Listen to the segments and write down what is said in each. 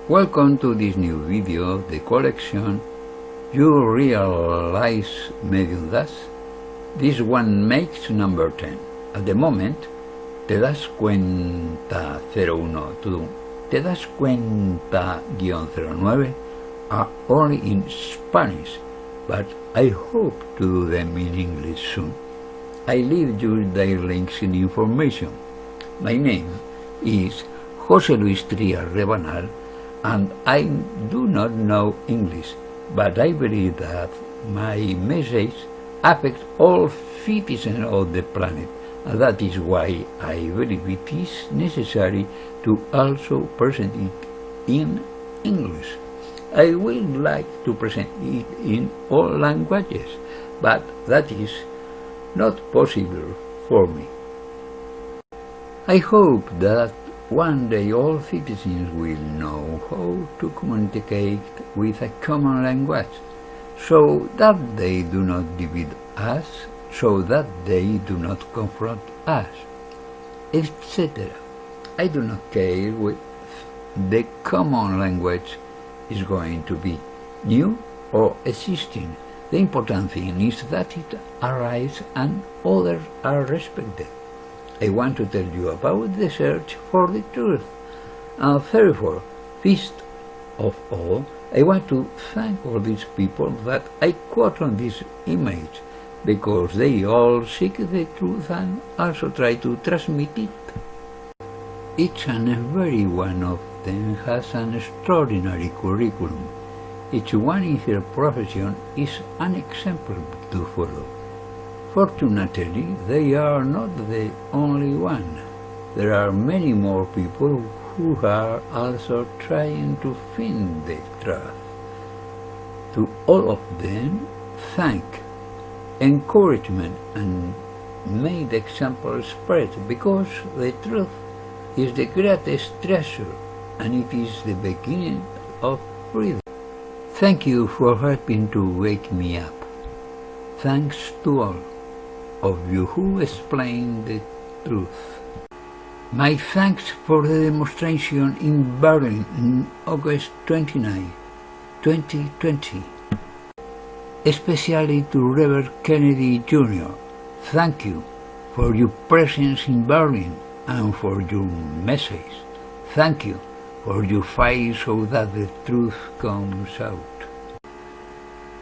Welcome to this new video of the collection You Realize MUERTES. This one makes number 10. At the moment, TeDasCuen TA-01 TeDasCuen TA-09 are only in Spanish, but I hope to do them in English soon. I leave you their links in information. My name is José Luis Trias Rebanal, and I do not know English, but I believe that my message affects all citizens of the planet, and that is why I believe it is necessary to also present it in English. I would like to present it in all languages, but that is not possible for me. I hope that one day all citizens will know how to communicate with a common language, so that they do not divide us, so that they do not confront us, etc. I do not care what the common language is going to be, new or existing. The important thing is that it arises and others are respected. I want to tell you about the search for the truth. And therefore, first of all, I want to thank all these people that I quote on this image, because they all seek the truth and also try to transmit it. Each and every one of them has an extraordinary curriculum. Each one in their profession is an example to follow. Fortunately, they are not the only one. There are many more people who are also trying to find the truth. To all of them, thank, encouragement, and may the example spread, because the truth is the greatest treasure, and it is the beginning of freedom. Thank you for helping to wake me up. Thanks to all of you who explain the truth. My thanks for the demonstration in Berlin on August 29, 2020. Especially to Robert Kennedy Jr. Thank you for your presence in Berlin and for your message. Thank you for your fight so that the truth comes out.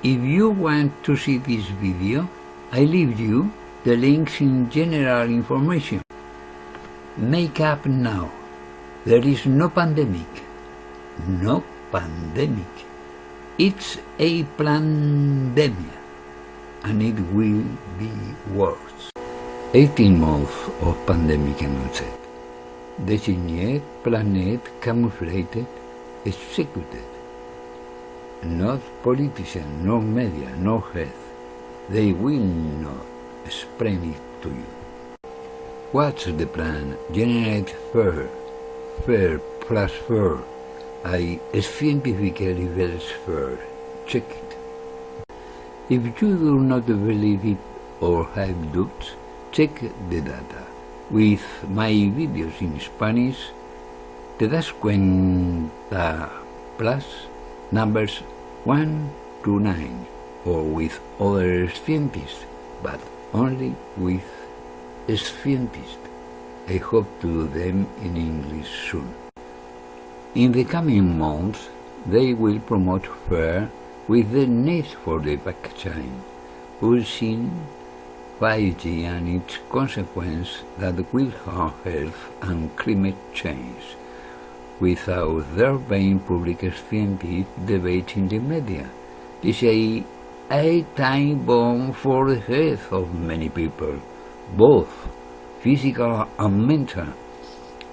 If you want to see this video, I leave you the links in general information. Make up now. There is no pandemic. No pandemic. It's a pandemic, and it will be worse. 18 months of pandemic announced. Designated, planned, camouflaged, executed. Not politicians, no media, no health. They will not explain it to you. What's the plan? Generate fear. Fear plus fear. I scientifically versus fear. Check it. If you do not believe it or have doubts, check the data. With my videos in Spanish, TeDasCuen TA plus numbers 1 to 9, or with other scientists, but only with scientists. I hope to do them in English soon. In the coming months, they will promote fear with the need for the vaccine, using 5G and its consequence that will harm health and climate change, without there being public scientific debate in the media. This is a time bomb for the health of many people, both physical and mental.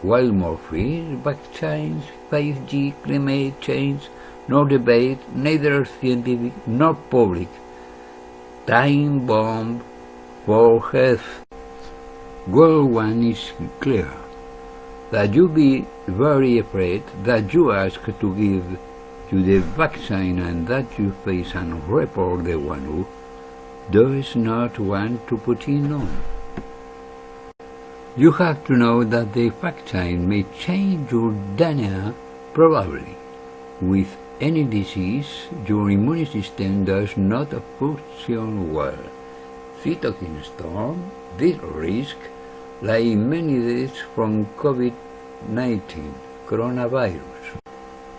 While more fear, vaccines, 5G, climate change, no debate, neither scientific nor public. Time bomb for health. Goal 1 is clear, that you be very afraid, that you ask to give you the vaccine, and that you face and report the one who does not want to put it on. You have to know that the vaccine may change your DNA, probably, with any disease, your immune system does not function well. Cytokine storm, this risk, like many deaths from COVID-19 coronavirus.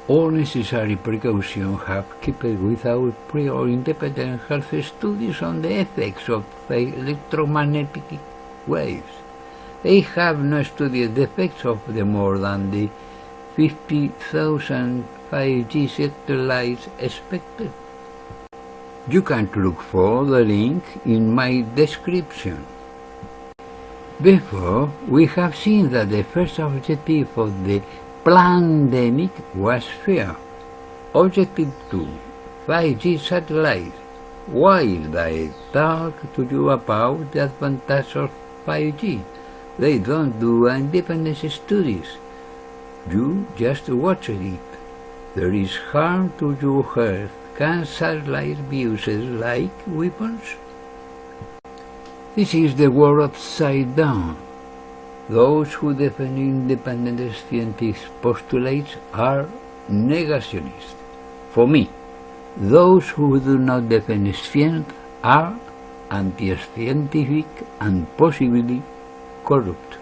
All necessary precautions have kept without prior independent health studies on the effects of electromagnetic waves. They have not studied the effects of the more than the 50,000 5G satellites expected. You can look for the link in my description. Before, we have seen that the first objective of the PLAN-DEMIC was fair. Objective 2, 5G satellites. While I talk to you about the advantage of 5G, they don't do independent studies. You just watch it. There is harm to your health. Can satellites be used like weapons? This is the world upside down. Those who defend independent scientific postulates are negationists. For me, those who do not defend science are anti-scientific and possibly corrupt.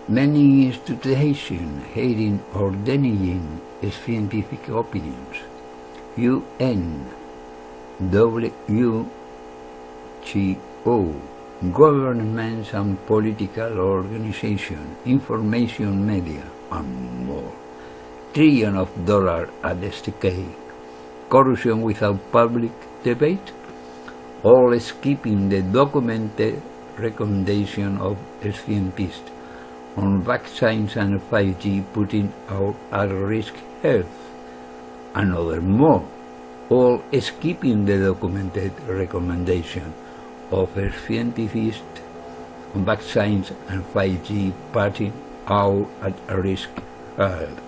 Many institutions hating or denying scientific opinions. UN, W.H.O, governments and political organizations, information media, and more. Trillions of dollars at stake. Corruption without public debate, all skipping the documented recommendation of scientists on vaccines and 5G, putting our at-risk health. Another more, all skipping the documented recommendation of scientists on vaccines and 5G, putting our at-risk health.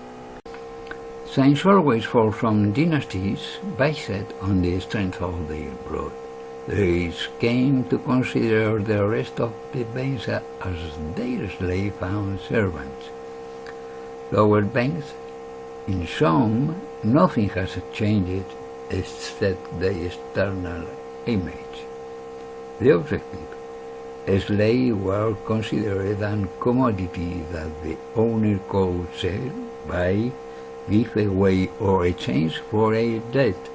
Science always falls from dynasties based on the strength of their blood. They came to consider the rest of the banks as their slave and servants. Lower banks, in some, nothing has changed except the external image. The objective, slaves were considered a commodity that the owner could sell, buy, give away or exchange for a debt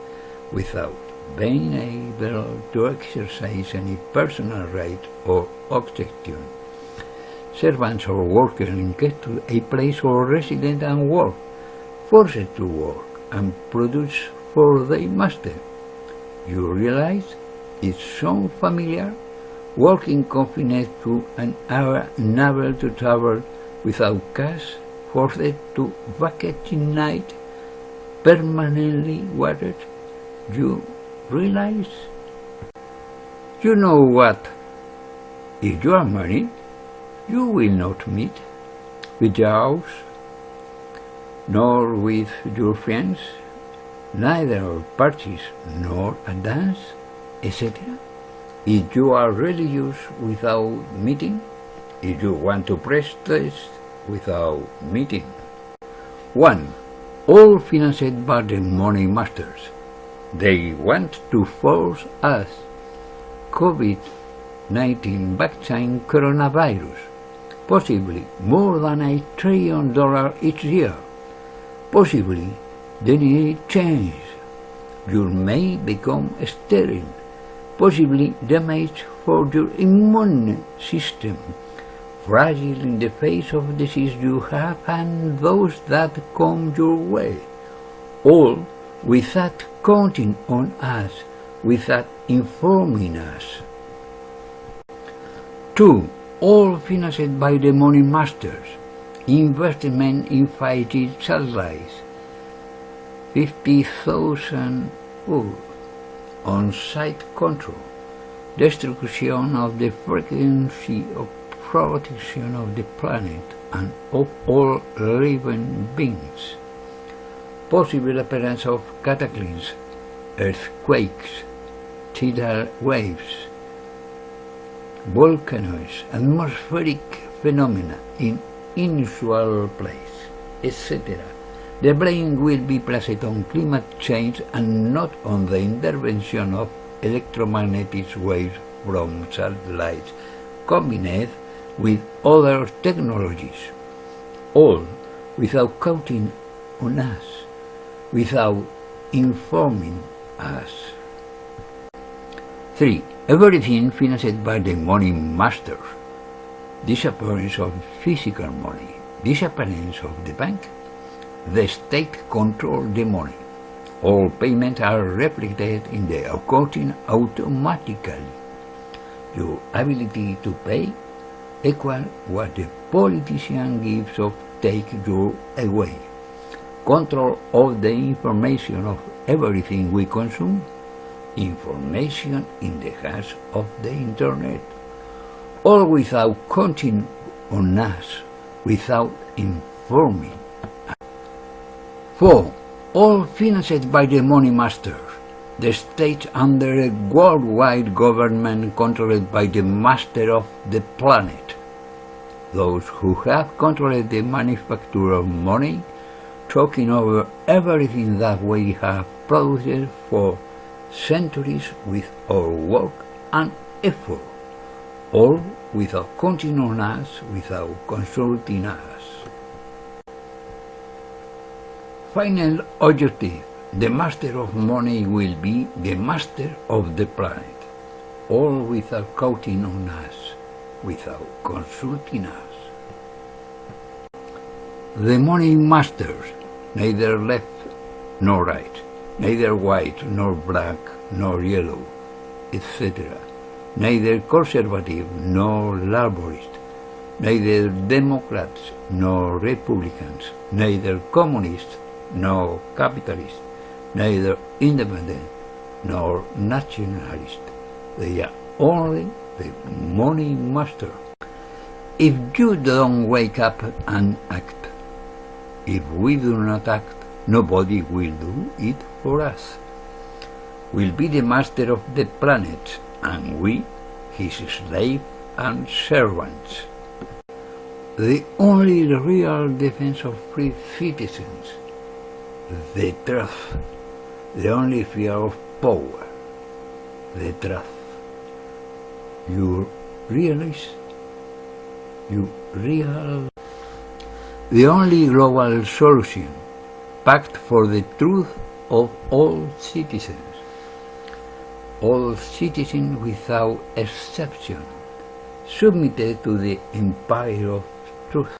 without being able to exercise any personal right or objection. Servants or workers linked to a place or resident and work, forced to work and produce for their master. You realize it sounds familiar? Working confined to an hour, unable to travel without cash, forced to vacate in night, permanently watered. You realize? You know what? If you are married, you will not meet with your house, nor with your friends, neither parties nor a dance, etc. If you are religious without meeting, if you want to protest without meeting. 1. All financed by the money masters. They want to force us COVID-19 vaccine coronavirus, possibly more than $1 trillion each year. Possibly they need change. You may become sterile, possibly damage for your immune system, fragile in the face of disease you have and those that come your way, all without counting on us, without informing us. 2. All financed by the money masters. Investment in 5G satellites. 50,000 on-site control. Destruction of the frequency of protection of the planet and of all living beings. Possible appearance of cataclysms, earthquakes, tidal waves, volcanoes, atmospheric phenomena in unusual place, etc. The blame will be placed on climate change and not on the intervention of electromagnetic waves from satellites combined with other technologies, all without counting on us, without informing us. 3. Everything financed by the money masters. Disappearance of physical money, disappearance of the bank. The state controls the money. All payments are reflected in the accounting automatically. Your ability to pay equals what the politician gives or takes you away. Control of the information of everything we consume. Information in the hands of the Internet. All without counting on us, without informing us. 4. All financed by the money masters. The state under a worldwide government controlled by the master of the planet. Those who have controlled the manufacture of money, taking over everything that we have produced for centuries with our work and effort, all without counting on us, without consulting us. Final objective: the master of money will be the master of the planet, all without counting on us, without consulting us. The money masters, neither left nor right, neither white nor black nor yellow, etc., neither conservative nor laborist, neither Democrats nor Republicans, neither communists nor capitalists, neither independent nor nationalist. They are only the money master. If you don't wake up and act, if we do not act, nobody will do it for us. We'll be the master of the planet, and we, his slave and servants. The only real defense of free citizens, the truth. The only fear of power, the truth. You realize? The only global solution, pact for the truth of all citizens without exception, submitted to the empire of truth.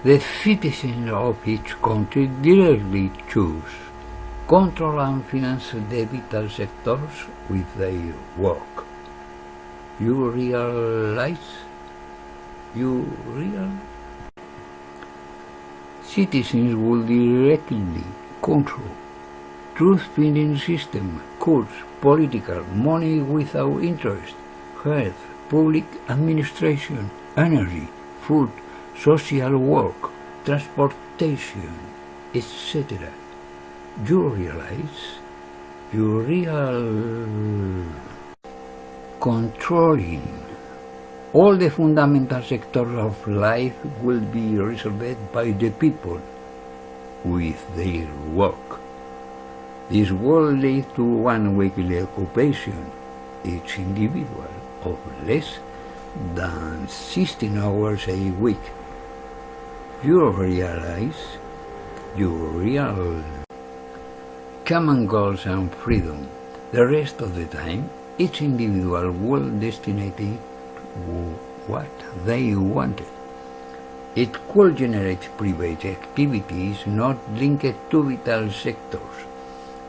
The citizens of each country directly choose, control and finance the vital sectors with their work. You realize? Citizens will directly control truth-finding system, courts, political, money without interest, health, public administration, energy, food, social work, transportation, etc. You realize? Controlling. All the fundamental sectors of life will be resolved by the people with their work. This will lead to one weekly occupation, each individual, of less than 16 hours a week. You realize? Common goals and freedom. The rest of the time, each individual will destinate it what they wanted. It could generate private activities not linked to vital sectors.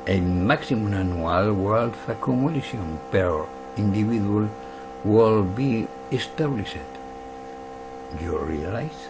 A maximum annual wealth accumulation per individual will be established. You realize?